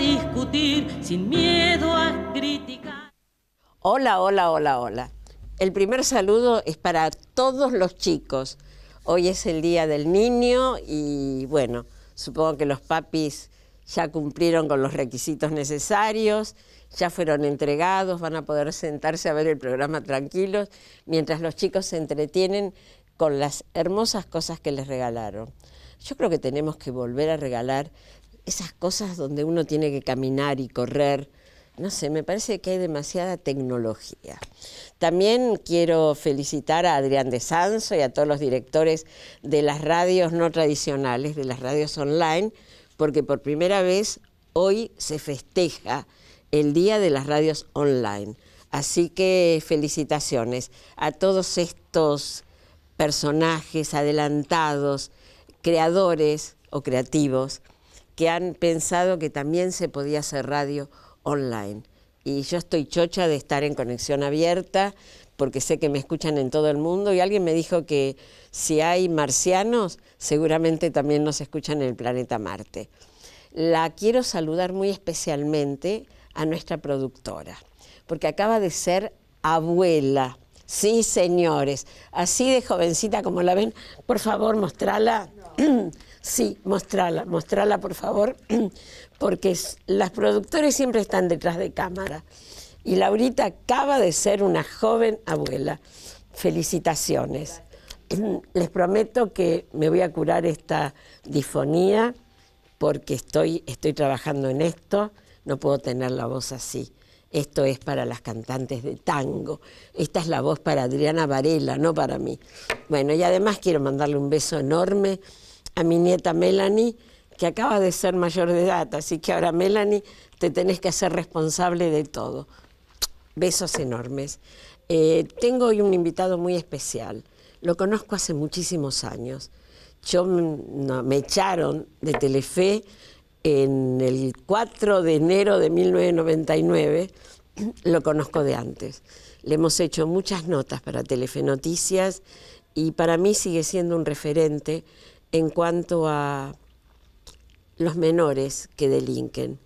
discutir, sin miedo a criticar. Hola, hola, hola, hola. El primer saludo es para todos los chicos. Hoy es el Día del Niño y bueno, supongo que los papis ya cumplieron con los requisitos necesarios, ya fueron entregados, van a poder sentarse a ver el programa tranquilos, mientras los chicos se entretienen con las hermosas cosas que les regalaron. Yo creo que tenemos que volver a regalar esas cosas donde uno tiene que caminar y correr. No sé, me parece que hay demasiada tecnología. También quiero felicitar a Adrián de Sanso y a todos los directores de las radios no tradicionales, de las radios online, porque por primera vez hoy se festeja el Día de las Radios Online. Así que felicitaciones a todos estos personajes adelantados, creadores o creativos, que han pensado que también se podía hacer radio online. Y yo estoy chocha de estar en conexión abierta, porque sé que me escuchan en todo el mundo, y alguien me dijo que si hay marcianos, seguramente también nos escuchan en el planeta Marte. La quiero saludar muy especialmente a nuestra productora, porque acaba de ser abuela. Sí, señores, así de jovencita como la ven. Por favor, mostrala. No. Sí, mostrala, por favor, porque las productores siempre están detrás de cámara. Y Laurita acaba de ser una joven abuela. Felicitaciones. Les prometo que me voy a curar esta disfonía, porque estoy trabajando en esto, no puedo tener la voz así. Esto es para las cantantes de tango. Esta es la voz para Adriana Varela, no para mí. Bueno, y además quiero mandarle un beso enorme a mi nieta Melanie, que acaba de ser mayor de edad, así que ahora, Melanie, te tenés que hacer responsable de todo. Besos enormes. Tengo hoy un invitado muy especial. Lo conozco hace muchísimos años. Me echaron de Telefe en el 4 de enero de 1999, lo conozco de antes. Le hemos hecho muchas notas para Telefe Noticias y para mí sigue siendo un referente en cuanto a los menores que delinquen.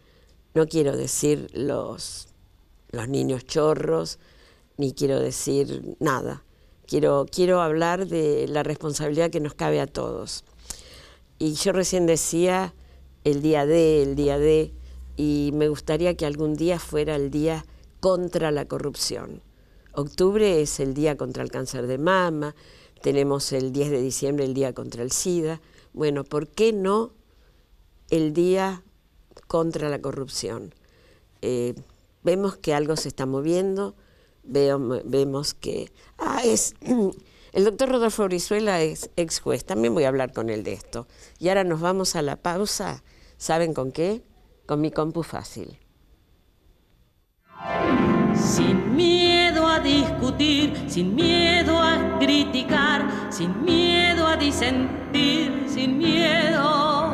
No quiero decir los niños chorros, ni quiero decir nada. Quiero hablar de la responsabilidad que nos cabe a todos. Y yo recién decía el día de, y me gustaría que algún día fuera el día contra la corrupción. Octubre es el día contra el cáncer de mama, tenemos el 10 de diciembre el día contra el SIDA. Bueno, ¿por qué no el día contra la corrupción? Vemos que algo se está moviendo, vemos que... El doctor Rodolfo Brizuela es ex juez, también voy a hablar con él de esto. Y ahora nos vamos a la pausa, ¿saben con qué? Con mi compu fácil. Sin miedo a discutir, sin miedo a criticar, sin miedo a disentir, sin miedo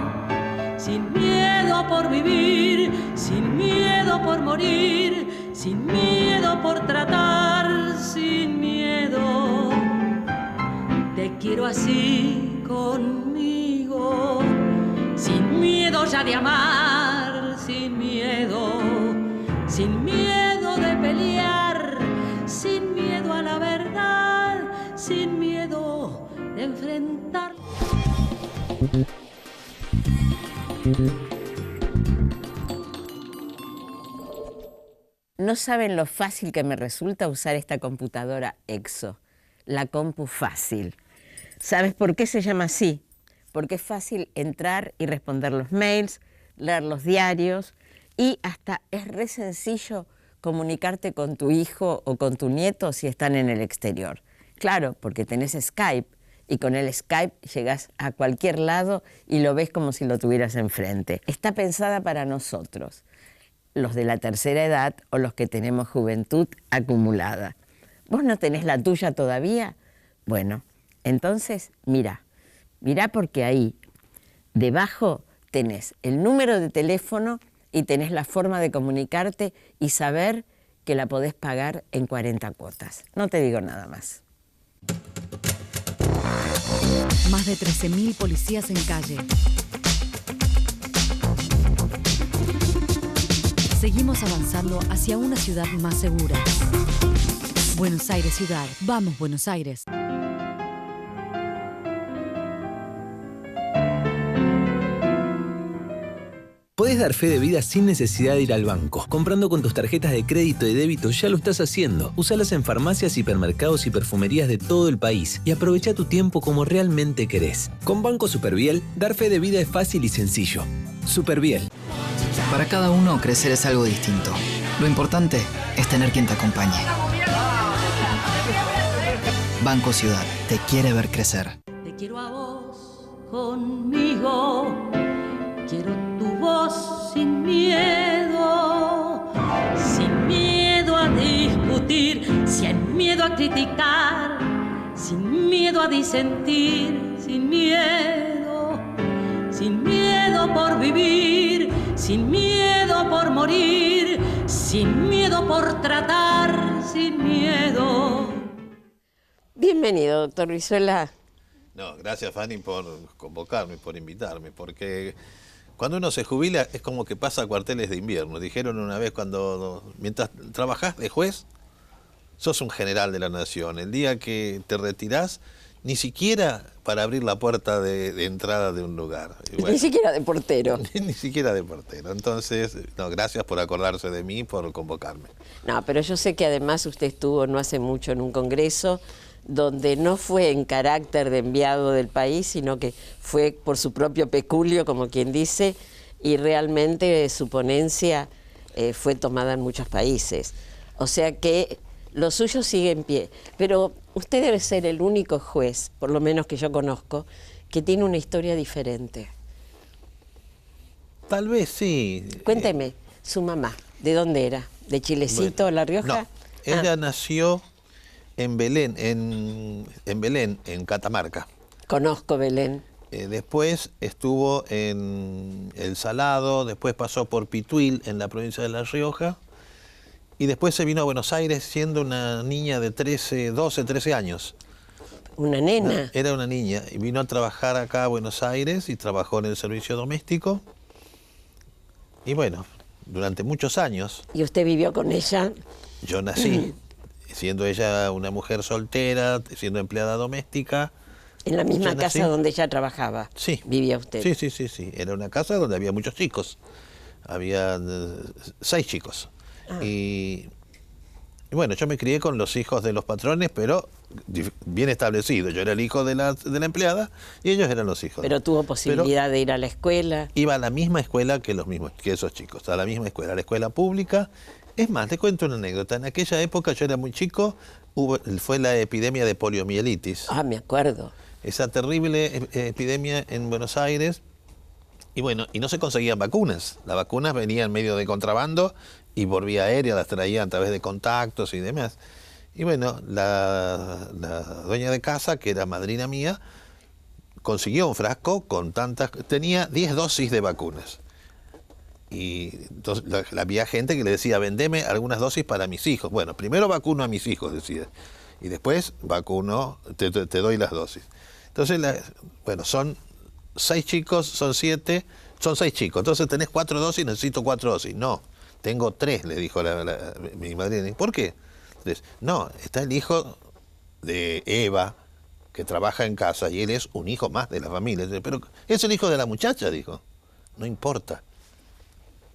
por vivir, sin miedo por morir, sin miedo por tratar, sin miedo. Te quiero así conmigo, sin miedo ya de amar, sin miedo de pelear, sin miedo a la verdad, sin miedo de enfrentar. No saben lo fácil que me resulta usar esta computadora Exo, la compu fácil. ¿Sabes por qué se llama así? Porque es fácil entrar y responder los mails, leer los diarios y hasta es re sencillo comunicarte con tu hijo o con tu nieto si están en el exterior. Claro, porque tenés Skype y con el Skype llegás a cualquier lado y lo ves como si lo tuvieras enfrente. Está pensada para nosotros, los de la tercera edad o los que tenemos juventud acumulada. ¿Vos no tenés la tuya todavía? Bueno, entonces mirá porque ahí debajo tenés el número de teléfono y tenés la forma de comunicarte y saber que la podés pagar en 40 cuotas. No te digo nada más. Más de 13.000 policías en calle. seguimos avanzando hacia una ciudad más segura. Buenos Aires Ciudad. Vamos, Buenos Aires. Podés dar fe de vida sin necesidad de ir al banco. Comprando con tus tarjetas de crédito y débito ya lo estás haciendo. Usalas en farmacias, hipermercados y perfumerías de todo el país y aprovecha tu tiempo como realmente querés. Con Banco Superviel, dar fe de vida es fácil y sencillo. Superviel. Para cada uno, crecer es algo distinto. Lo importante es tener quien te acompañe. Banco Ciudad, te quiere ver crecer. Te quiero a vos conmigo. Quiero tu voz sin miedo a discutir, sin miedo a criticar, sin miedo a disentir, sin miedo por vivir, sin miedo por morir, sin miedo por tratar, sin miedo. Bienvenido, doctor Brizuela. No, gracias Fanny por convocarme, por invitarme, porque cuando uno se jubila es como que pasa a cuarteles de invierno. Dijeron una vez mientras trabajás de juez, sos un general de la nación. El día que te retirás, ni siquiera para abrir la puerta de entrada de un lugar. Bueno, ni siquiera de portero. Ni siquiera de portero. Entonces, no, gracias por acordarse de mí, por convocarme. No, pero yo sé que además usted estuvo no hace mucho en un congreso donde no fue en carácter de enviado del país, sino que fue por su propio peculio, como quien dice, y realmente su ponencia fue tomada en muchos países. O sea que lo suyo sigue en pie. Pero usted debe ser el único juez, por lo menos que yo conozco, que tiene una historia diferente. Tal vez sí. Cuénteme, su mamá, ¿de dónde era? ¿De Chilecito, bueno, La Rioja? No, ella nació en Belén, en Catamarca. Conozco Belén. Después estuvo en El Salado, después pasó por Pituil, en la provincia de La Rioja, y después se vino a Buenos Aires siendo una niña de 12, 13 años. ¿Una nena? Era una niña, y vino a trabajar acá a Buenos Aires y trabajó en el servicio doméstico. Y bueno, durante muchos años. ¿Y usted vivió con ella? Yo nací. Siendo ella una mujer soltera, siendo empleada doméstica. ¿En la misma casa donde ella trabajaba? Sí. ¿Vivía usted? Sí. Era una casa donde había muchos chicos. Había 6 chicos. Ah. Y bueno, yo me crié con los hijos de los patrones, pero bien establecido. Yo era el hijo de la empleada y ellos eran los hijos. ¿Pero tuvo posibilidad de ir a la escuela? Iba a la misma escuela que esos chicos, a la misma escuela, a la escuela pública. Es más, te cuento una anécdota. En aquella época, yo era muy chico, fue la epidemia de poliomielitis. Ah, me acuerdo. Esa terrible epidemia en Buenos Aires. Y bueno, y no se conseguían vacunas. Las vacunas venían medio de contrabando y por vía aérea las traían a través de contactos y demás. Y bueno, la dueña de casa, que era madrina mía, consiguió un frasco con tenía 10 dosis de vacunas. Y entonces había gente que le decía, vendeme algunas dosis para mis hijos. Bueno, primero vacuno a mis hijos, decía, y después vacuno, te doy las dosis. Entonces, bueno, son 6 chicos, son 7, son 6 chicos. Entonces tenés 4 dosis, necesito 4 dosis. No, tengo 3, le dijo mi madre. ¿Por qué? Entonces, no, está el hijo de Eva, que trabaja en casa, y él es un hijo más de la familia. Pero es el hijo de la muchacha, dijo. No importa.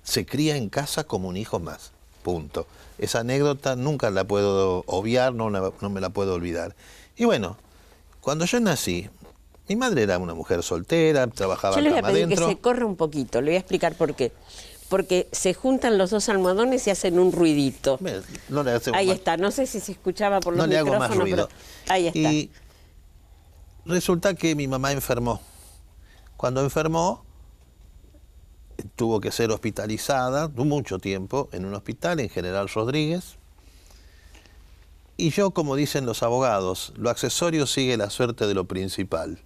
Se cría en casa como un hijo más, punto. Esa anécdota nunca la puedo obviar, no me la puedo olvidar. Y bueno, cuando yo nací, mi madre era una mujer soltera, trabajaba cama adentro. Yo le voy a pedir que se corra un poquito, le voy a explicar por qué. Porque se juntan los dos almohadones y hacen un ruidito. No le ahí más. Está, no sé si se escuchaba por los micrófonos, hago más ruido. Pero ahí está. Y resulta que mi mamá enfermó. Cuando enfermó, tuvo que ser hospitalizada mucho tiempo en un hospital en General Rodríguez. Y yo, como dicen los abogados, lo accesorio sigue la suerte de lo principal.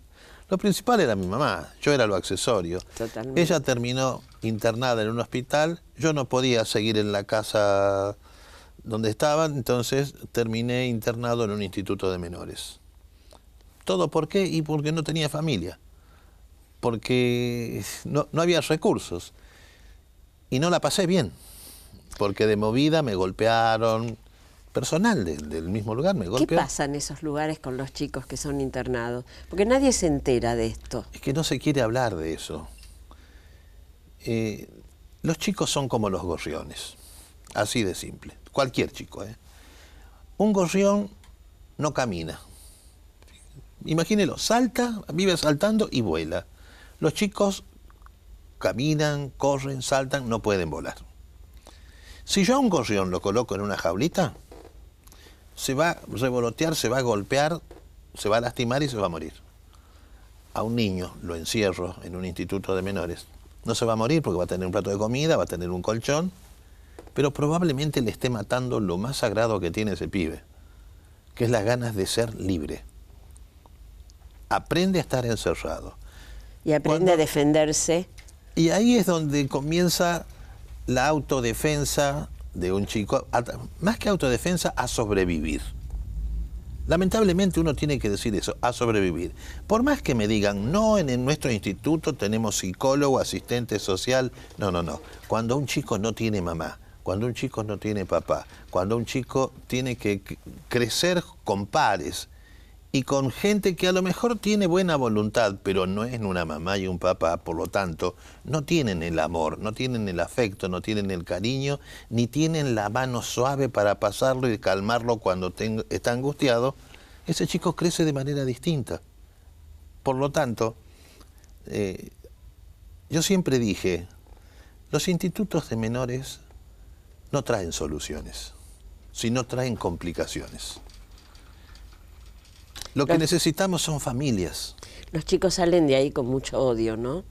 Lo principal era mi mamá, yo era lo accesorio. Totalmente. Ella terminó internada en un hospital, yo no podía seguir en la casa donde estaba, entonces terminé internado en un instituto de menores. ¿Todo por qué? Y porque no tenía familia. Porque no había recursos. Y no la pasé bien. porque de movida me golpearon, personal del mismo lugar me golpearon. ¿Qué pasa en esos lugares con los chicos que son internados? Porque nadie se entera de esto. Es que no se quiere hablar de eso. Los chicos son como los gorriones, así de simple. Cualquier chico, ¿eh? Un gorrión no camina. Imagínelo, salta, vive saltando y vuela. Los chicos caminan, corren, saltan, no pueden volar. Si yo a un gorrión lo coloco en una jaulita, se va a revolotear, se va a golpear, se va a lastimar y se va a morir. A un niño lo encierro en un instituto de menores. No se va a morir porque va a tener un plato de comida, va a tener un colchón, pero probablemente le esté matando lo más sagrado que tiene ese pibe, que es las ganas de ser libre. Aprende a estar encerrado. Y aprende a defenderse. Y ahí es donde comienza la autodefensa de un chico, más que autodefensa, a sobrevivir. Lamentablemente uno tiene que decir eso, a sobrevivir. Por más que me digan, no, en nuestro instituto tenemos psicólogo, asistente social, no. Cuando un chico no tiene mamá, cuando un chico no tiene papá, cuando un chico tiene que crecer con pares y con gente que a lo mejor tiene buena voluntad, pero no es una mamá y un papá, por lo tanto, no tienen el amor, no tienen el afecto, no tienen el cariño, ni tienen la mano suave para pasarlo y calmarlo cuando está angustiado, ese chico crece de manera distinta. Por lo tanto, yo siempre dije, los institutos de menores no traen soluciones, sino traen complicaciones. Lo que necesitamos son familias. Los chicos salen de ahí con mucho odio, ¿no?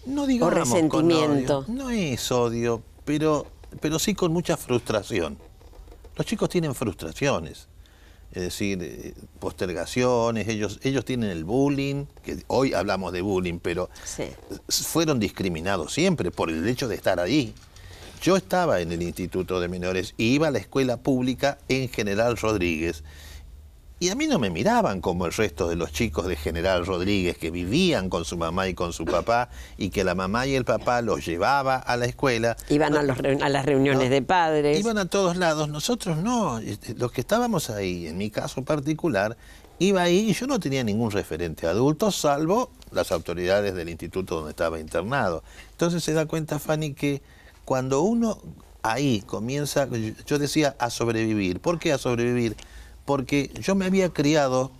No digamos o resentimiento. Con odio. No es odio, pero sí con mucha frustración. Los chicos tienen frustraciones, es decir, postergaciones, ellos tienen el bullying, que hoy hablamos de bullying, pero sí, fueron discriminados siempre por el hecho de estar ahí. Yo estaba en el Instituto de Menores y iba a la escuela pública en General Rodríguez. Y a mí no me miraban como el resto de los chicos de General Rodríguez que vivían con su mamá y con su papá y que la mamá y el papá los llevaba a la escuela. Iban a las reuniones de padres. Iban a todos lados. Nosotros no. Los que estábamos ahí, en mi caso particular, iba ahí y yo no tenía ningún referente adulto, salvo las autoridades del instituto donde estaba internado. Entonces se da cuenta, Fanny, que cuando uno ahí comienza, yo decía, a sobrevivir. ¿Por qué a sobrevivir? Porque yo me había criado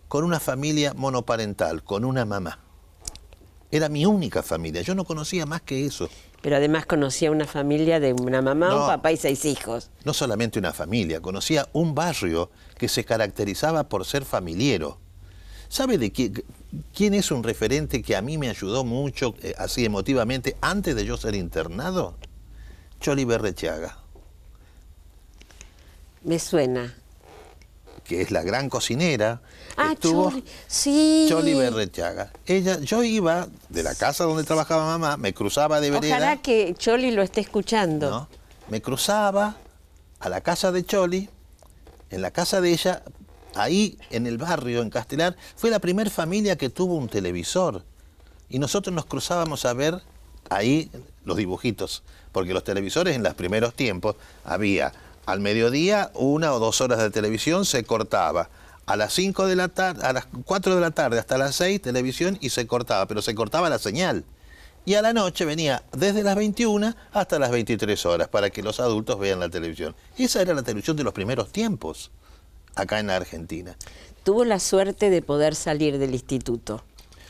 con una familia monoparental, con una mamá. Era mi única familia, yo no conocía más que eso. Pero además conocía una familia de una mamá, un papá y 6 hijos. No solamente una familia, conocía un barrio que se caracterizaba por ser familiero. ¿Sabe de quién es un referente que a mí me ayudó mucho, así emotivamente, antes de yo ser internado? Choli Berrechaga. Me suena. Que es la gran cocinera. Choli, sí. Choli Berrechaga. Yo iba de la casa donde trabajaba mamá, me cruzaba de vereda. Ojalá que Choli lo esté escuchando. ¿No? Me cruzaba a la casa de Choli, en la casa de ella, ahí en el barrio, en Castelar, fue la primer familia que tuvo un televisor. Y nosotros nos cruzábamos a ver ahí los dibujitos, porque los televisores en los primeros tiempos había... Al mediodía, 1 o 2 horas de televisión se cortaba. A las 5 de la tarde, a las 4 de la tarde hasta las 6, televisión y se cortaba, pero se cortaba la señal. Y a la noche venía desde las 21 hasta las 23 horas para que los adultos vean la televisión. Esa era la televisión de los primeros tiempos, acá en la Argentina. Tuvo la suerte de poder salir del instituto.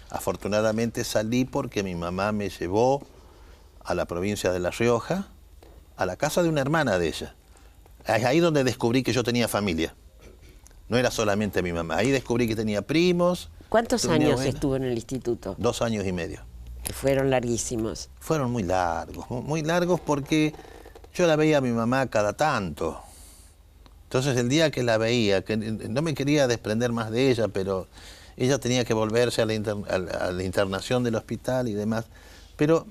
Afortunadamente salí porque mi mamá me llevó a la provincia de La Rioja, a la casa de una hermana de ella. Es ahí donde descubrí que yo tenía familia. No era solamente mi mamá. Ahí descubrí que tenía primos. ¿Cuántos años estuvo en el instituto? 2 años y medio. Que fueron larguísimos. Fueron muy largos porque yo la veía a mi mamá cada tanto. Entonces el día que la veía, que no me quería desprender más de ella, pero ella tenía que volverse a la internación del hospital y demás. Pero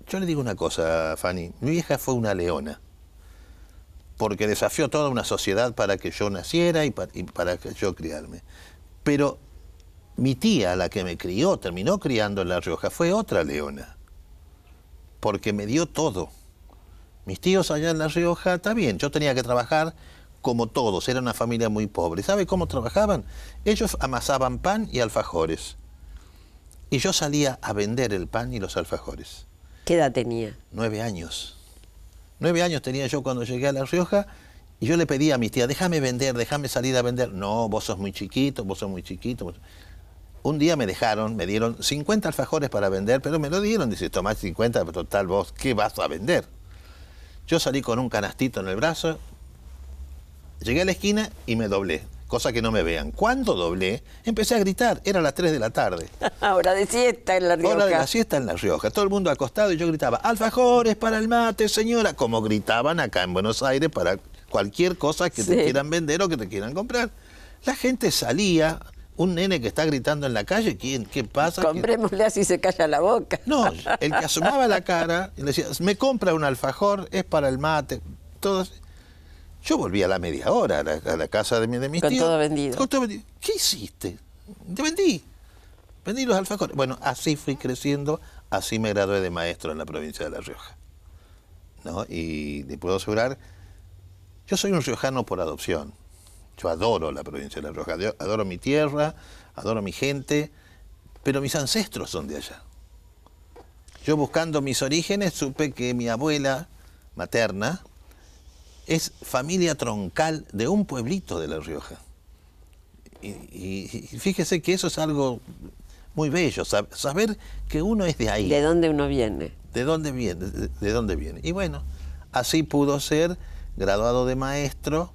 yo le digo una cosa, Fanny, mi vieja fue una leona. Porque desafió toda una sociedad para que yo naciera y para que yo criarme. Pero mi tía, la que me crió, terminó criando en La Rioja, fue otra leona. Porque me dio todo. Mis tíos allá en La Rioja, está bien, yo tenía que trabajar como todos, era una familia muy pobre. ¿Sabe cómo trabajaban? Ellos amasaban pan y alfajores. Y yo salía a vender el pan y los alfajores. ¿Qué edad tenía? 9 años. 9 años tenía yo cuando llegué a La Rioja y yo le pedía a mis tías, déjame vender, déjame salir a vender. No, vos sos muy chiquito, vos sos muy chiquito. Un día me dieron 50 alfajores para vender, pero me lo dieron. Dice, tomás 50, pero total, vos, ¿qué vas a vender? Yo salí con un canastito en el brazo, llegué a la esquina y me doblé, cosa que no me vean. Cuando doblé, empecé a gritar, era las 3 de la tarde. Hora de siesta en La Rioja. Hora de la siesta en La Rioja, todo el mundo acostado y yo gritaba, alfajores para el mate, señora, como gritaban acá en Buenos Aires para cualquier cosa que te quieran vender o que te quieran comprar. La gente salía, un nene que está gritando en la calle, ¿qué pasa? Comprémosle así se calla la boca. No, el que asomaba la cara y le decía, me compra un alfajor, es para el mate, todos. Yo volví a la media hora a la casa de mis tíos. Con todo vendido. Con todo vendido. ¿Qué hiciste? Te vendí. Vendí los alfajores. Bueno, así fui creciendo, así me gradué de maestro en la provincia de La Rioja. ¿No? Y le puedo asegurar, yo soy un riojano por adopción. Yo adoro la provincia de La Rioja, adoro mi tierra, adoro mi gente, pero mis ancestros son de allá. Yo buscando mis orígenes supe que mi abuela materna es familia troncal de un pueblito de La Rioja. Y fíjese que eso es algo muy bello, saber que uno es de ahí. ¿De dónde uno viene? ¿De dónde viene? ¿De dónde viene? Y bueno, así pudo ser graduado de maestro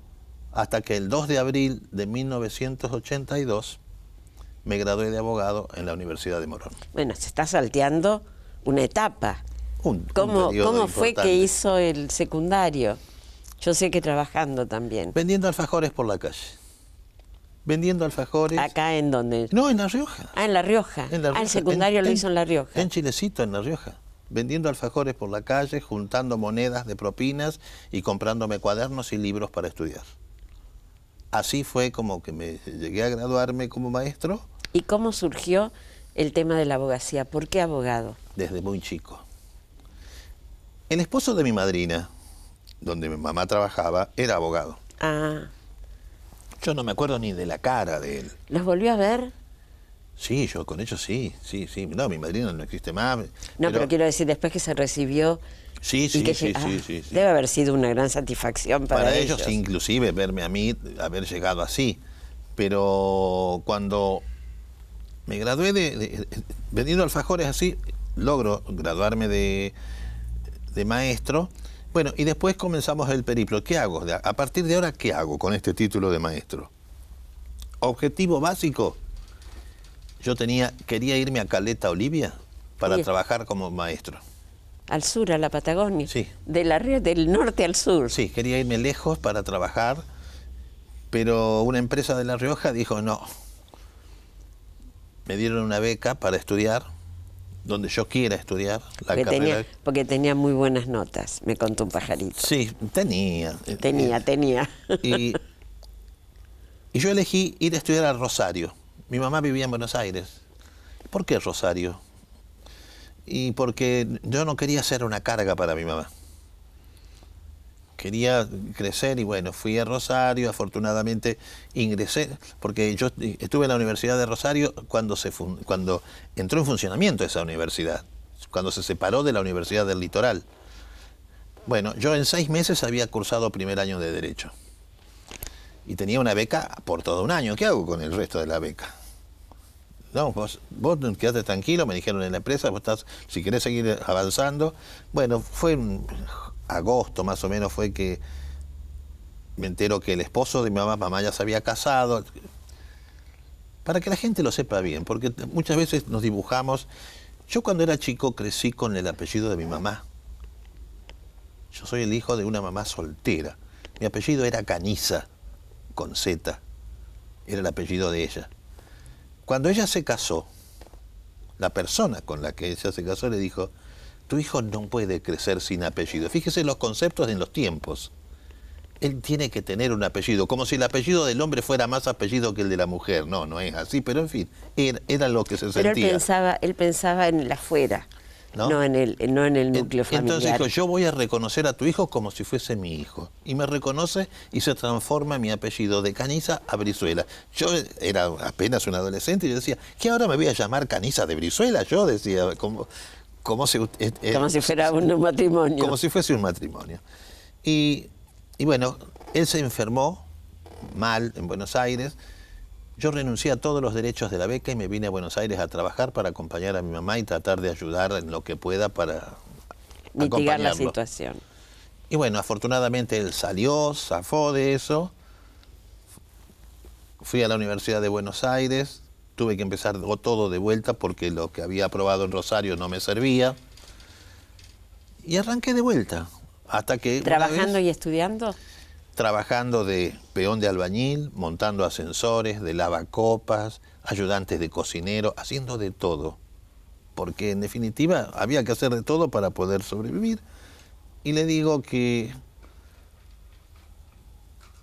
hasta que el 2 de abril de 1982 me gradué de abogado en la Universidad de Morón. Bueno, se está salteando una etapa. ¿Cómo fue importante. que hizo el secundario? Yo sé que trabajando también. Vendiendo alfajores por la calle. Vendiendo alfajores. ¿Acá en dónde? No, en La Rioja. Ah, en La Rioja. En La Rioja. El secundario lo hizo en La Rioja. En Chilecito, en La Rioja. Vendiendo alfajores por la calle, juntando monedas de propinas y comprándome cuadernos y libros para estudiar. Así fue como que me llegué a graduarme como maestro. ¿Y cómo surgió el tema de la abogacía? ¿Por qué abogado? Desde muy chico. El esposo de mi madrina, donde mi mamá trabajaba, era abogado. Ah. Yo no me acuerdo ni de la cara de él. ¿Los volvió a ver? Sí, yo con ellos sí. No, mi madrina no existe más. No, pero quiero decir, después que se recibió... Sí. Debe haber sido una gran satisfacción para ellos. Para ellos, inclusive, verme a mí haber llegado así. Pero cuando me gradué vendiendo alfajores así, logro graduarme de maestro. Bueno, y después comenzamos el periplo. ¿Qué hago? A partir de ahora, ¿qué hago con este título de maestro? Objetivo básico. Yo quería irme a Caleta, Olivia, para trabajar como maestro. ¿Al sur, a la Patagonia? Sí. Del norte al sur. Sí, quería irme lejos para trabajar, pero una empresa de La Rioja dijo no. Me dieron una beca para estudiar, donde yo quiera estudiar la carrera. Porque tenía muy buenas notas, me contó un pajarito. Sí, tenía. Tenía. Y yo elegí ir a estudiar a Rosario. Mi mamá vivía en Buenos Aires. ¿Por qué Rosario? Y porque yo no quería ser una carga para mi mamá. Quería crecer y bueno, fui a Rosario, afortunadamente ingresé, porque yo estuve en la Universidad de Rosario cuando entró en funcionamiento esa universidad, cuando se separó de la Universidad del Litoral. Bueno, yo en 6 meses había cursado primer año de Derecho. Y tenía una beca por todo un año. ¿Qué hago con el resto de la beca? No, vos quedate tranquilo, me dijeron en la empresa, si querés seguir avanzando. Bueno, fue en agosto más o menos fue que me entero que el esposo de mi mamá ya se había casado. Para que la gente lo sepa bien, porque muchas veces nos dibujamos. Yo cuando era chico crecí con el apellido de mi mamá. Yo soy el hijo de una mamá soltera. Mi apellido era Caniza, con Z. Era el apellido de ella. Cuando ella se casó, la persona con la que ella se casó le dijo, tu hijo no puede crecer sin apellido. Fíjese los conceptos en los tiempos. Él tiene que tener un apellido, como si el apellido del hombre fuera más apellido que el de la mujer. No, no es así, pero en fin, era lo que se sentía. Pero él pensaba en el afuera. no en el núcleo familiar. Entonces dijo, yo voy a reconocer a tu hijo como si fuese mi hijo. Y me reconoce y se transforma mi apellido de Caniza a Brizuela. Yo era apenas un adolescente y yo decía, ¿qué ahora me voy a llamar Caniza de Brizuela? Yo decía, como si fuera un matrimonio. Como si fuese un matrimonio. Y bueno, él se enfermó mal en Buenos Aires. Yo renuncié a todos los derechos de la beca y me vine a Buenos Aires a trabajar para acompañar a mi mamá y tratar de ayudar en lo que pueda para mitigar la acompañarlo. situación. Y bueno, afortunadamente él salió, zafó de eso. Fui a la Universidad de Buenos Aires, tuve que empezar todo de vuelta porque lo que había aprobado en Rosario no me servía. Y arranqué de vuelta. Hasta que ¿Trabajando y estudiando? Trabajando de peón de albañil, montando ascensores, de lavacopas, ayudantes de cocinero, haciendo de todo. Porque en definitiva había que hacer de todo para poder sobrevivir. Y le digo que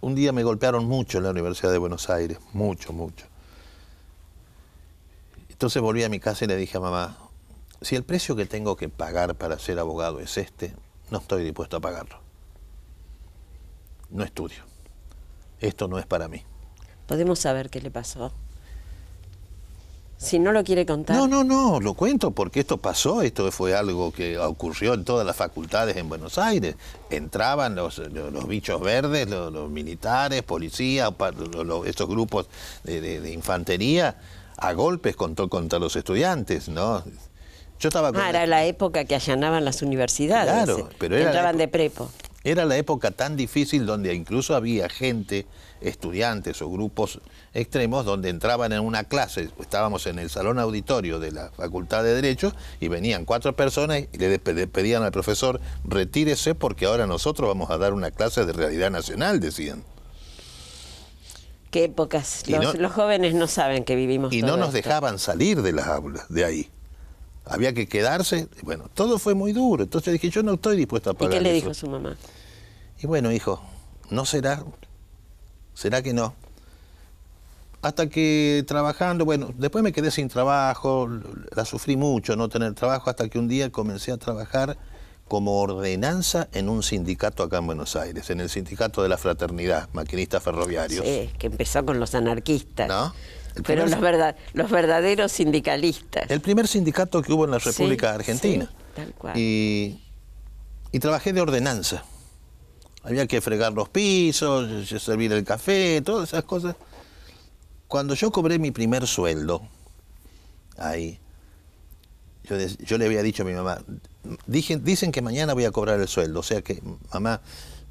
un día me golpearon mucho en la Universidad de Buenos Aires, mucho. Entonces volví a mi casa y le dije a mamá, si el precio que tengo que pagar para ser abogado es este, no estoy dispuesto a pagarlo. No estudio. Esto no es para mí. ¿Podemos saber qué le pasó? Si no lo quiere contar. No, lo cuento porque esto pasó, esto fue algo que ocurrió en todas las facultades en Buenos Aires. Entraban los bichos verdes, los militares, policías, estos grupos de infantería, a golpes contra los estudiantes, ¿no? Yo estaba era la época que allanaban las universidades. Claro, pero entraban de prepo. Era la época tan difícil donde incluso había gente, estudiantes o grupos extremos, donde entraban en una clase, estábamos en el salón auditorio de la Facultad de Derecho y venían 4 personas y le pedían al profesor, retírese porque ahora nosotros vamos a dar una clase de realidad nacional, decían. Qué épocas. Los jóvenes no saben que vivimos y todo no nos esto. dejaban salir de las aulas, de ahí. Había que quedarse, bueno, todo fue muy duro. Entonces dije, yo no estoy dispuesto a pagar. ¿Y qué le eso. dijo su mamá? Y bueno, hijo, ¿no será? ¿Será que no? Hasta que trabajando, bueno, después me quedé sin trabajo, la sufrí mucho no tener trabajo, hasta que un día comencé a trabajar como ordenanza en un sindicato acá en Buenos Aires, en el sindicato de la Fraternidad, maquinistas ferroviarios. Sí, que empezó con los anarquistas. ¿No? Pero los verdaderos sindicalistas. El primer sindicato que hubo en la República Argentina. Sí, tal cual. Y trabajé de ordenanza. Había que fregar los pisos, servir el café, todas esas cosas. Cuando yo cobré mi primer sueldo, ahí, yo le había dicho a mi mamá, dicen que mañana voy a cobrar el sueldo, o sea que, mamá,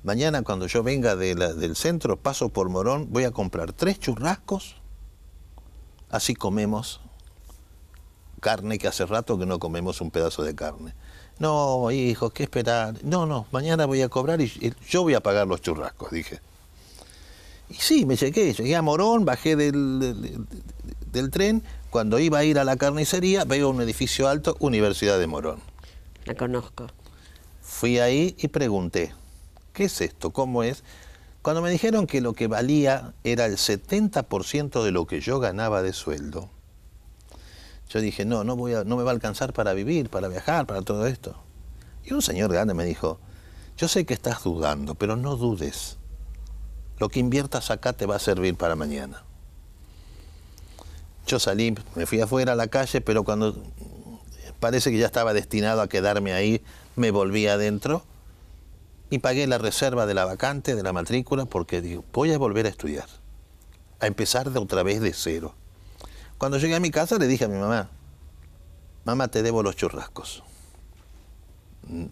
mañana cuando yo venga del centro, paso por Morón, voy a comprar 3 churrascos, así comemos carne, que hace rato que no comemos un pedazo de carne. No, hijo, ¿qué esperar? No, mañana voy a cobrar y yo voy a pagar los churrascos, dije. Y sí, llegué a Morón, bajé del tren, cuando iba a ir a la carnicería, veo un edificio alto, Universidad de Morón. La conozco. Fui ahí y pregunté, ¿qué es esto? ¿Cómo es? Cuando me dijeron que lo que valía era el 70% de lo que yo ganaba de sueldo, yo dije, no me va a alcanzar para vivir, para viajar, para todo esto. Y un señor grande me dijo, yo sé que estás dudando, pero no dudes. Lo que inviertas acá te va a servir para mañana. Yo salí, me fui afuera a la calle, pero cuando parece que ya estaba destinado a quedarme ahí, me volví adentro y pagué la reserva de la vacante, de la matrícula, porque digo, voy a volver a estudiar, a empezar de otra vez de cero. Cuando llegué a mi casa le dije a mi mamá, mamá, te debo los churrascos.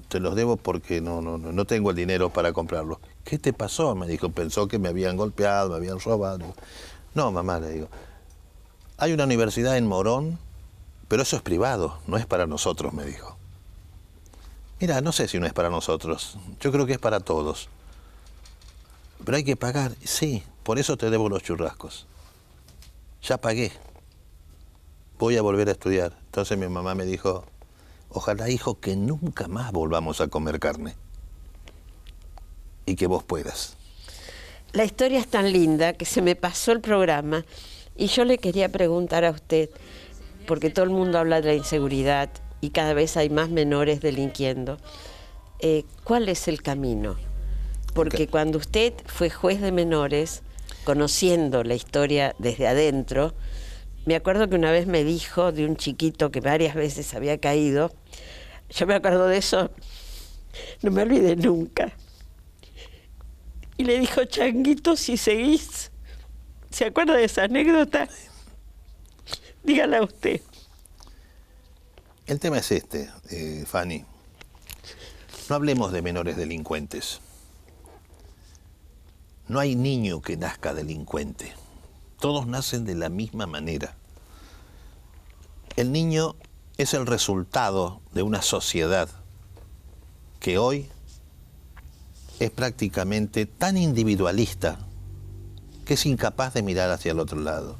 Te los debo porque no tengo el dinero para comprarlos. ¿Qué te pasó? Me dijo, pensó que me habían golpeado, me habían robado. No, mamá, le digo, hay una universidad en Morón, pero eso es privado, no es para nosotros, me dijo. Mira, no sé si no es para nosotros, yo creo que es para todos. Pero hay que pagar, sí, por eso te debo los churrascos. Ya pagué, voy a volver a estudiar. Entonces mi mamá me dijo, ojalá, hijo, que nunca más volvamos a comer carne. Y que vos puedas. La historia es tan linda que se me pasó el programa y yo le quería preguntar a usted, porque todo el mundo habla de la inseguridad y cada vez hay más menores delinquiendo. ¿Cuál es el camino? Porque cuando usted fue juez de menores, conociendo la historia desde adentro, me acuerdo que una vez me dijo de un chiquito que varias veces había caído, yo me acuerdo de eso, no me olvidé nunca. Y le dijo, Changuito, si seguís, ¿se acuerda de esa anécdota? Dígala usted. El tema es este, Fanny. No hablemos de menores delincuentes. No hay niño que nazca delincuente. Todos nacen de la misma manera. El niño es el resultado de una sociedad que hoy es prácticamente tan individualista que es incapaz de mirar hacia el otro lado.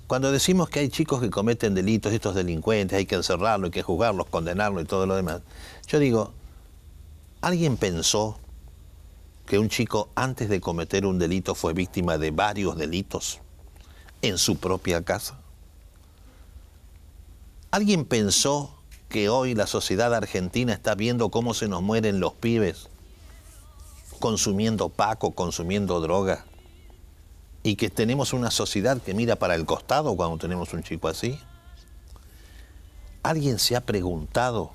Cuando decimos que hay chicos que cometen delitos, estos delincuentes, hay que encerrarlos, hay que juzgarlos, condenarlos y todo lo demás, yo digo, ¿alguien pensó que un chico antes de cometer un delito fue víctima de varios delitos en su propia casa? ¿Alguien pensó que hoy la sociedad argentina está viendo cómo se nos mueren los pibes consumiendo paco, consumiendo droga? Y que tenemos una sociedad que mira para el costado cuando tenemos un chico así. ¿Alguien se ha preguntado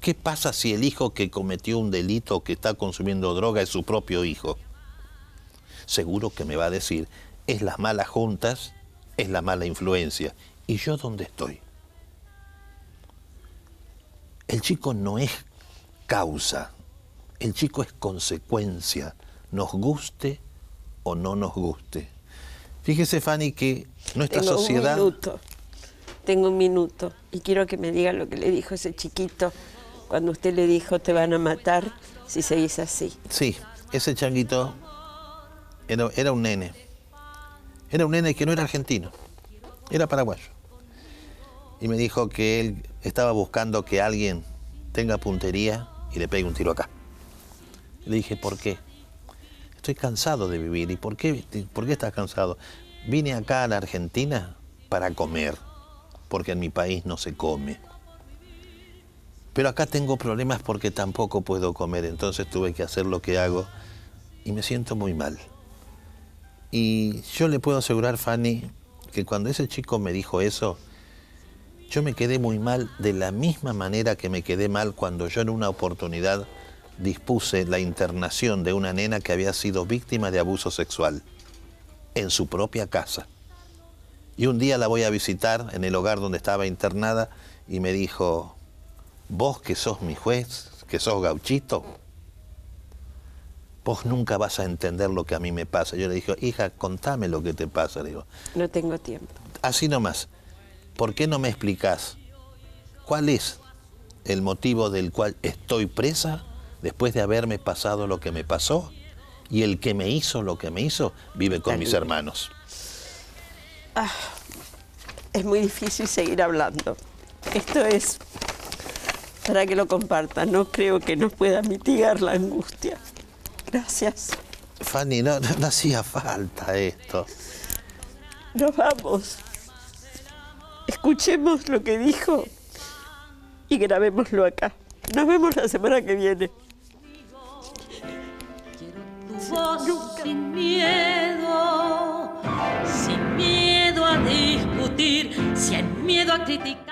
qué pasa si el hijo que cometió un delito, que está consumiendo droga, es su propio hijo? Seguro que me va a decir, es las malas juntas, es la mala influencia. ¿Y yo dónde estoy? El chico no es causa, el chico es consecuencia, nos guste o no nos guste. Fíjese, Fanny, que nuestra sociedad... Tengo un minuto y quiero que me diga lo que le dijo ese chiquito cuando usted le dijo te van a matar si seguís así. Sí, ese changuito era un nene. Era un nene que no era argentino, era paraguayo. Y me dijo que él estaba buscando que alguien tenga puntería y le pegue un tiro acá. Le dije, ¿por qué? Estoy cansado de vivir. ¿Y por qué estás cansado? Vine acá a la Argentina para comer, porque en mi país no se come. Pero acá tengo problemas porque tampoco puedo comer, entonces tuve que hacer lo que hago y me siento muy mal. Y yo le puedo asegurar, Fanny, que cuando ese chico me dijo eso, yo me quedé muy mal de la misma manera que me quedé mal cuando yo en una oportunidad dispuse la internación de una nena que había sido víctima de abuso sexual en su propia casa. Y un día la voy a visitar en el hogar donde estaba internada y me dijo, vos que sos mi juez, que sos gauchito, vos nunca vas a entender lo que a mí me pasa. Yo le dije, hija, contame lo que te pasa. Le digo, no tengo tiempo. Así nomás, ¿por qué no me explicás cuál es el motivo del cual estoy presa después de haberme pasado lo que me pasó? Y el que me hizo lo que me hizo vive con mis hermanos. Es muy difícil seguir hablando. Esto es para que lo compartan. No creo que nos pueda mitigar la angustia. Gracias. Fanny, no hacía falta esto. Nos vamos. Escuchemos lo que dijo y grabémoslo acá. Nos vemos la semana que viene. Sin miedo a discutir, sin miedo a criticar.